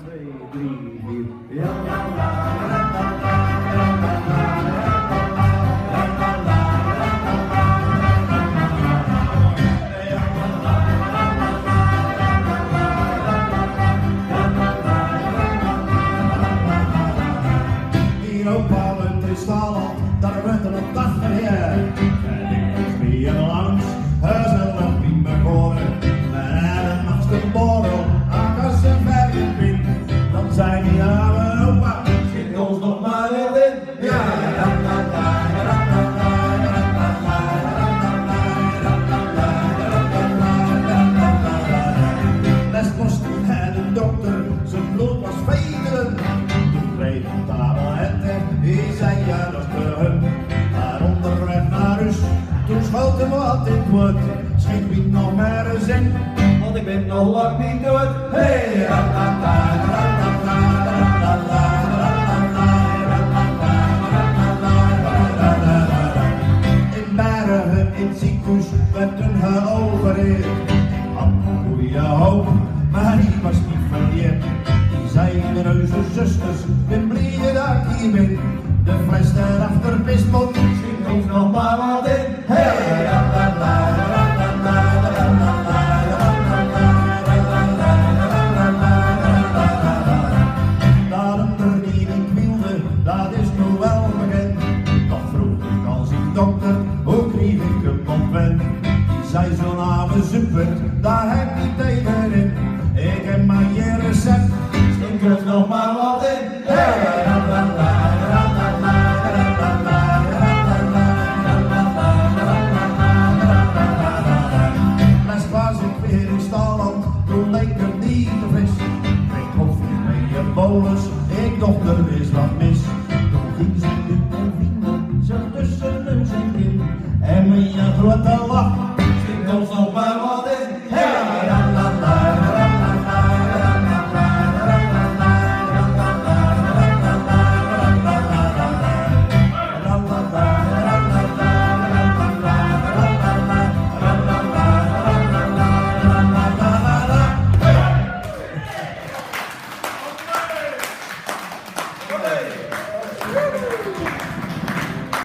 2, 3, 4. Ja, la, la, Opa uit Friesland, daar werd er op dag verheer. En ik was mee en langs, hij zelf niet meer horen. Maar hij nachts de borrel, als een verre pin. Dan zei hij, ja mijn opa, schiet ons nog maar weer in. Ja, les moest hij de dokter, zijn bloed was veteren. Toen kreeg hij tabletten, die zei ja dat is te hun. Maar onderweg naar huis, toen schoten we wat in het woord. Schiet niet nog maar eens in, want ik ben nog lang niet dood. Hey, in Bergen in het ziekenhuis werd een geopereerd. Had een goede hoop, maar die was niet verleerd. Die zei de reuze zusters, ben blij dat ik hier ben. De fles daarachter pismot, schiet ons nog maar wat in. Hey, daarom er die niet wilde, dat is nu wel bekend. Toch vroeg ik als ik dokter, hoe kreeg ik hem ontwend? Die zei zo'n avond super, daar heb ik tegenin. Ik heb maar je recept, stink er nog maar wat in. Hey, les was ik weer in Stalland, toen leek het niet te fris. Drink koffie met je bolens, ik dacht er is wat mis. Toen ging ze in mijn vrienden, zo tussen neus en kin. En met je grote lach, stink ons nog maar